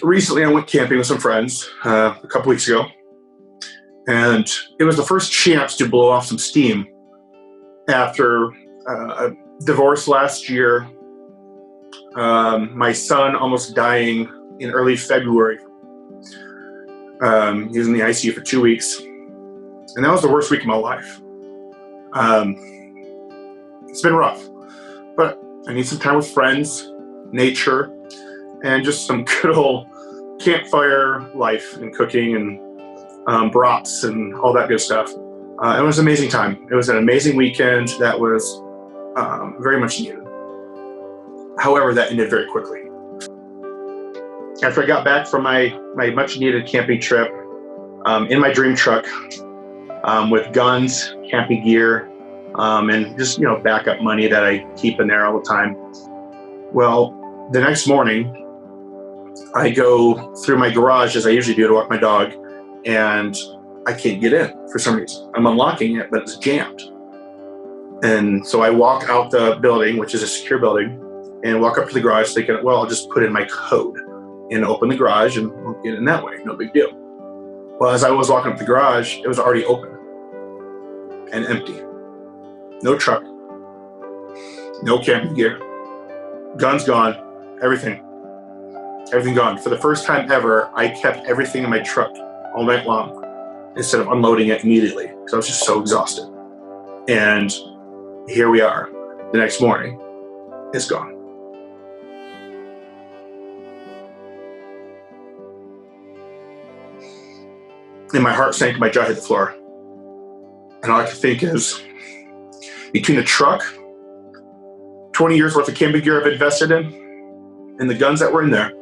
Recently, I went camping with some friends a couple weeks ago, and it was the first chance to blow off some steam after a divorce last year, my son almost dying in early February. He was in the ICU for 2 weeks, and that was the worst week of my life. It's been rough, but I need some time with friends, nature, and just some good old campfire life and cooking and brats and all that good stuff. It was an amazing time. It was an amazing weekend that was very much needed. However, that ended very quickly. After I got back from my much needed camping trip in my dream truck with guns, camping gear, and just backup money that I keep in there all the time. Well, the next morning, I go through my garage as I usually do to walk my dog, and I can't get in for some reason. I'm unlocking it, but it's jammed. And so I walk out the building, which is a secure building, and walk up to the garage thinking, well, I'll just put in my code and open the garage and I'll get in that way. No big deal. Well, as I was walking up the garage, it was already open and empty. No truck, no camping gear, guns gone, everything gone. For the first time ever, I kept everything in my truck all night long instead of unloading it immediately because I was just so exhausted. And here we are the next morning, it's gone. And my heart sank and my jaw hit the floor. And all I could think is, between the truck, 20 years worth of camping gear I've invested in, and the guns that were in there,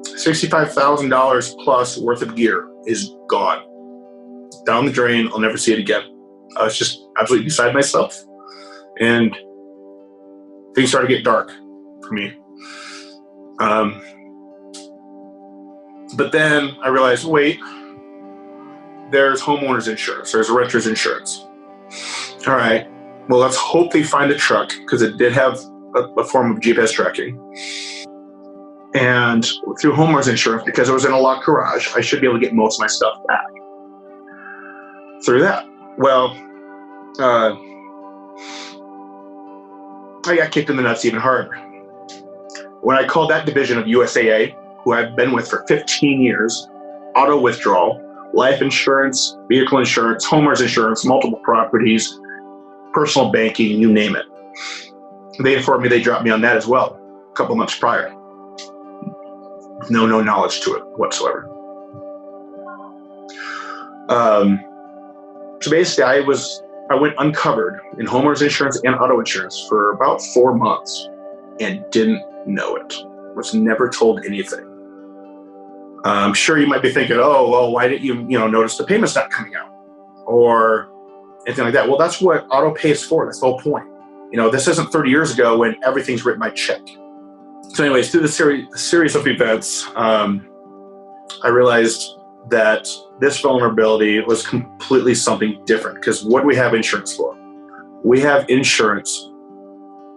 $65,000 plus worth of gear is gone. Down the drain, I'll never see it again. I was just absolutely beside myself, and things started to get dark for me. But then I realized, wait, there's homeowner's insurance, there's renter's insurance. All right, well, let's hope they find a truck, because it did have a form of GPS tracking. And through homeowner's insurance, because it was in a locked garage, I should be able to get most of my stuff back through that. Well, I got kicked in the nuts even harder. When I called that division of USAA, who I've been with for 15 years, auto withdrawal, life insurance, vehicle insurance, homeowner's insurance, multiple properties, personal banking, you name it. They informed me they dropped me on that as well a couple months prior. No knowledge to it whatsoever. So basically, I went uncovered in homeowner's insurance and auto insurance for about 4 months and didn't know it. Was never told anything. I'm sure you might be thinking, oh, well, why didn't you notice the payment's not coming out or anything like that? Well, that's what auto pay is for. That's the whole point. This isn't 30 years ago when everything's written by check. So anyways, through the series of events, I realized that this vulnerability was completely something different, because what do we have insurance for? We have insurance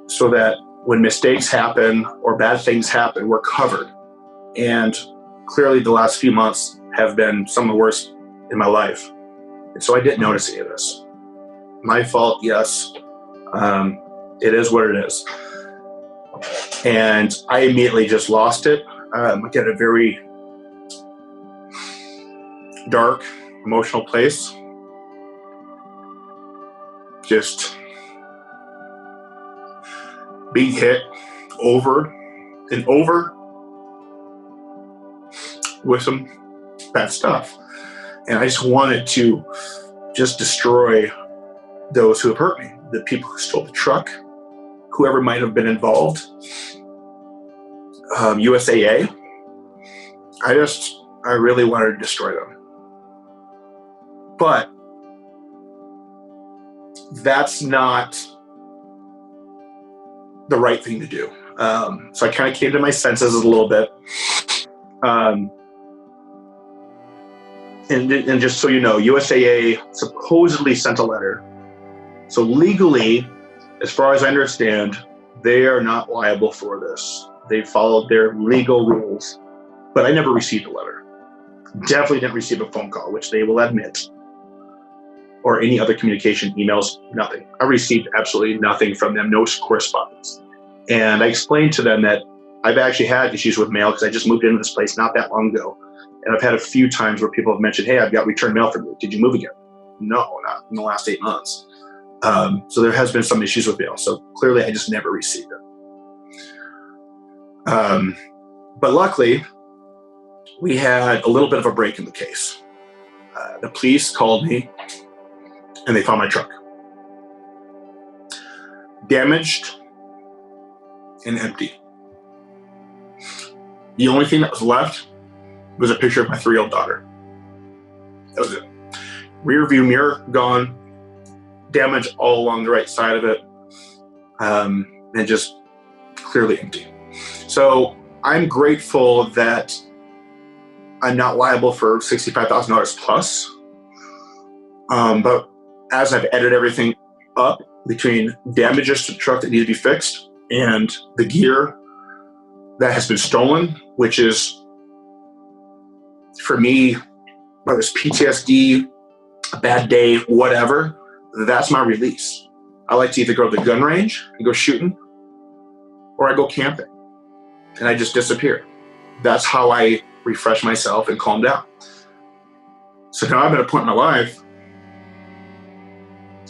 so that when mistakes happen or bad things happen, we're covered. And clearly the last few months have been some of the worst in my life. And so I didn't notice any of this. My fault, yes. It is what it is. And I immediately just lost it. I got a very dark, emotional place. Just being hit over and over with some bad stuff. And I just wanted to just destroy those who have hurt me, the people who stole the truck, whoever might have been involved, USAA. I really wanted to destroy them. But that's not the right thing to do. So I kind of came to my senses a little bit. And just so you know, USAA supposedly sent a letter. So legally, as far as I understand, they are not liable for this. They followed their legal rules but I never received a letter. Definitely didn't receive a phone call, which they will admit, or any other communication, emails, nothing. I received absolutely nothing from them, no correspondence. And I explained to them that I've actually had issues with mail because I just moved into this place not that long ago. And I've had a few times where people have mentioned, hey, I've got returned mail from you. Did you move again? No, not in the last 8 months. So there has been some issues with mail. So clearly I just never received it. But luckily, we had a little bit of a break in the case. The police called me and they found my truck. Damaged and empty. The only thing that was left was a picture of my 3-year-old daughter. That was it. Rear view mirror gone, damage all along the right side of it, and just clearly empty. So I'm grateful that I'm not liable for $65,000 plus. But as I've edited everything up between damages to the truck that need to be fixed and the gear that has been stolen, which is, for me, whether it's PTSD, a bad day, whatever, that's my release. I like to either go to the gun range and go shooting, or I go camping and I just disappear. That's how I refresh myself and calm down. So now I'm at a point in my life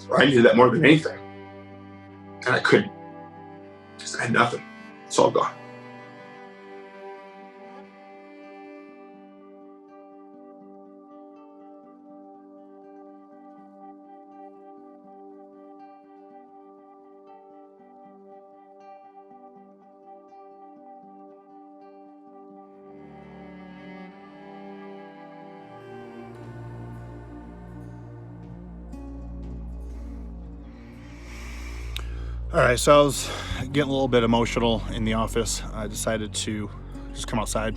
where I needed that more than anything. And I couldn't, because I had nothing. It's all gone. All right, so I was getting a little bit emotional in the office. I decided to just come outside.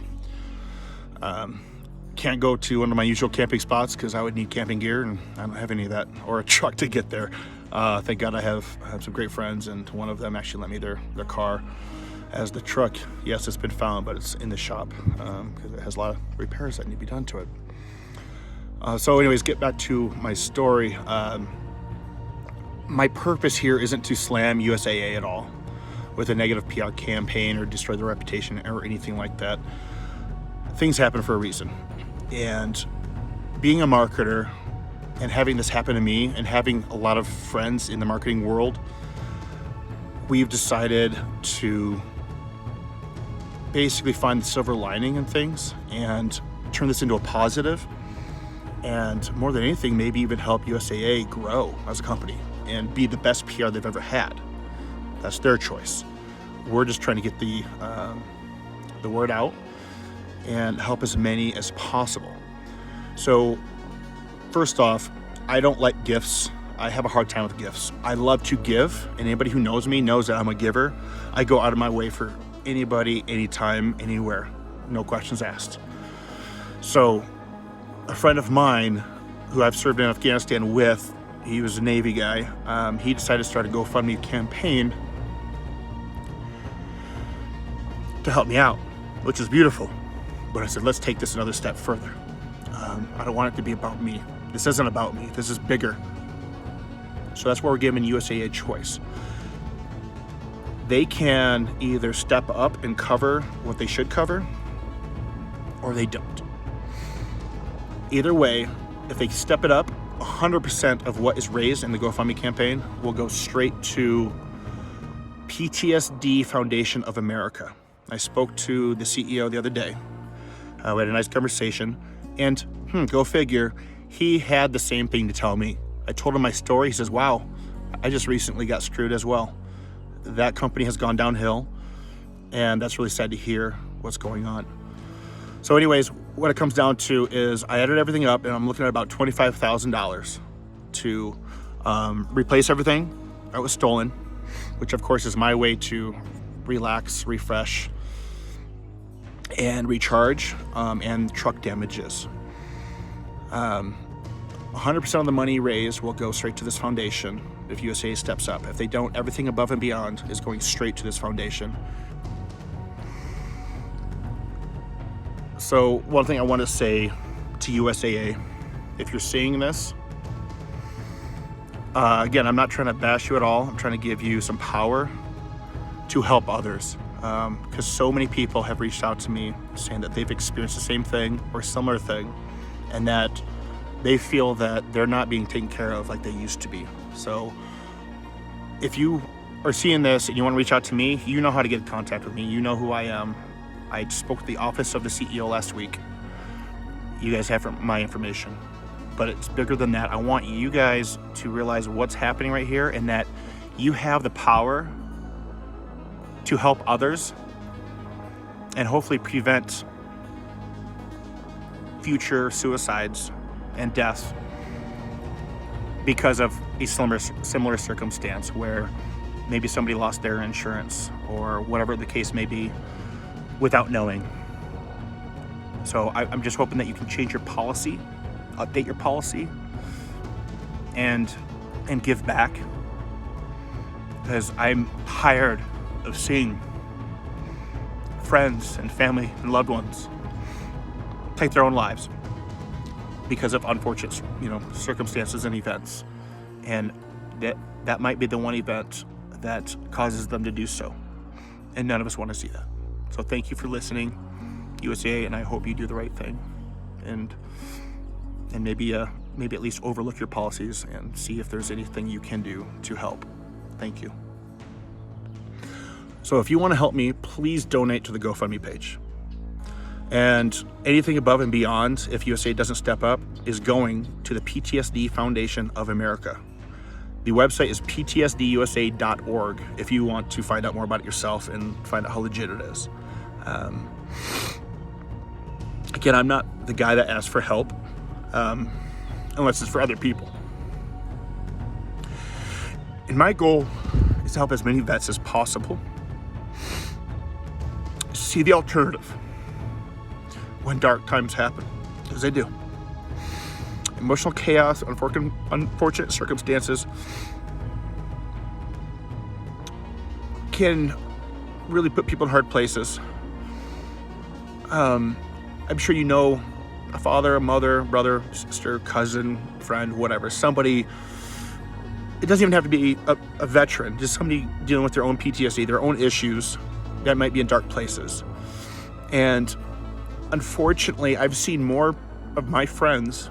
Can't go to one of my usual camping spots because I would need camping gear, and I don't have any of that, or a truck to get there. Thank God I have some great friends, and one of them actually lent me their car as the truck. Yes, it's been found, but it's in the shop because it has a lot of repairs that need to be done to it. So anyways, get back to my story. My purpose here isn't to slam USAA at all with a negative PR campaign or destroy their reputation or anything like that. Things happen for a reason. And being a marketer and having this happen to me and having a lot of friends in the marketing world, we've decided to basically find the silver lining in things and turn this into a positive, and more than anything, maybe even help USAA grow as a company and be the best PR they've ever had. That's their choice. We're just trying to get the word out and help as many as possible. So first off, I don't like gifts. I have a hard time with gifts. I love to give, and anybody who knows me knows that I'm a giver. I go out of my way for anybody, anytime, anywhere, no questions asked. So a friend of mine who I've served in Afghanistan with, he was a Navy guy, he decided to start a GoFundMe campaign to help me out, which is beautiful. But I said, let's take this another step further. I don't want it to be about me. This isn't about me. This is bigger. So that's where we're giving USAA a choice. They can either step up and cover what they should cover, or they don't. Either way, if they step it up, 100% of what is raised in the GoFundMe campaign will go straight to PTSD Foundation of America. I spoke to the CEO the other day. We had a nice conversation, and go figure, he had the same thing to tell me. I told him my story. He says, wow, I just recently got screwed as well. That company has gone downhill, and that's really sad to hear what's going on. So anyways, what it comes down to is I edited everything up, and I'm looking at about $25,000 to replace everything that was stolen, which of course is my way to relax, refresh, and recharge, and truck damages. 100% of the money raised will go straight to this foundation if USAA steps up. If they don't, everything above and beyond is going straight to this foundation. So one thing I want to say to USAA, if you're seeing this, again, I'm not trying to bash you at all. I'm trying to give you some power to help others. Because so many people have reached out to me saying that they've experienced the same thing or similar thing, and that they feel that they're not being taken care of like they used to be. So if you are seeing this and you want to reach out to me, you know how to get in contact with me. You know who I am. I spoke to the office of the CEO last week. You guys have my information. But it's bigger than that. I want you guys to realize what's happening right here, and that you have the power to help others and hopefully prevent future suicides and deaths because of a similar circumstance where maybe somebody lost their insurance or whatever the case may be without knowing. So I'm just hoping that you can change your policy, update your policy, and give back, because I'm tired of seeing friends and family and loved ones take their own lives because of unfortunate, circumstances and events, and that might be the one event that causes them to do so, and none of us want to see that. So thank you for listening, USAA, and I hope you do the right thing, and maybe at least overlook your policies and see if there's anything you can do to help. Thank you. So if you want to help me, please donate to the GoFundMe page. And anything above and beyond, if USAA doesn't step up, is going to the PTSD Foundation of America. The website is ptsdusa.org if you want to find out more about it yourself and find out how legit it is. Again, I'm not the guy that asks for help, unless it's for other people. And my goal is to help as many vets as possible see the alternative when dark times happen, because they do. Emotional chaos, unfortunate circumstances can really put people in hard places. I'm sure you know a father, a mother, brother, sister, cousin, friend, whatever, somebody. It doesn't even have to be a veteran, just somebody dealing with their own PTSD, their own issues that might be in dark places. And unfortunately, I've seen more of my friends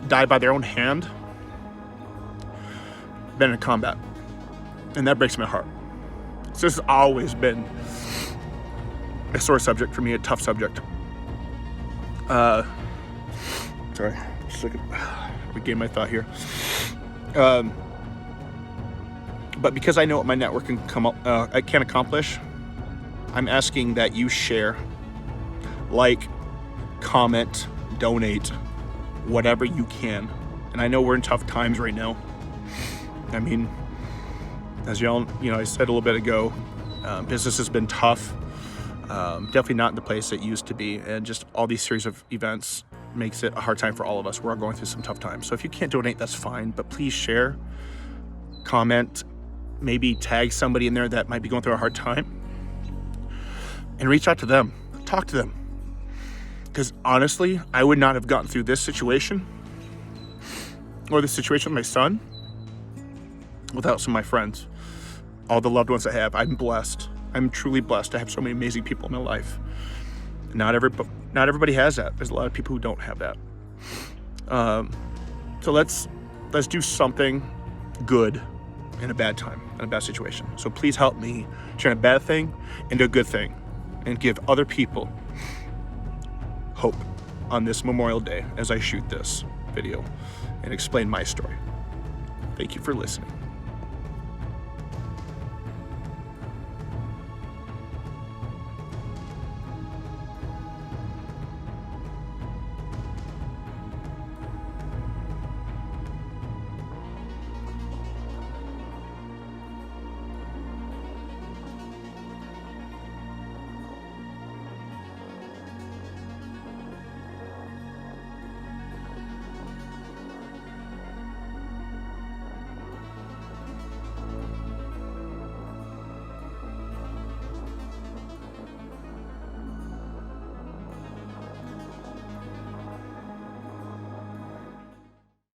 die by their own hand than in combat. And that breaks my heart. So this has always been a sore subject for me, a tough subject. Sorry, just regain my thought here. But because I know what my network can accomplish, I'm asking that you share, like, comment, donate, whatever you can. And I know we're in tough times right now. I mean, as y'all, I said a little bit ago, business has been tough. Definitely not in the place it used to be. And just all these series of events makes it a hard time for all of us. We're all going through some tough times. So if you can't donate, that's fine. But please share, comment, maybe tag somebody in there that might be going through a hard time, and reach out to them. Talk to them. Because honestly, I would not have gotten through this situation or the situation with my son without some of my friends, all the loved ones I have. I'm blessed. I'm truly blessed to have so many amazing people in my life. Not everybody has that. There's a lot of people who don't have that. So let's do something good in a bad time, in a bad situation. So please help me turn a bad thing into a good thing and give other people hope on this Memorial Day as I shoot this video and explain my story. Thank you for listening.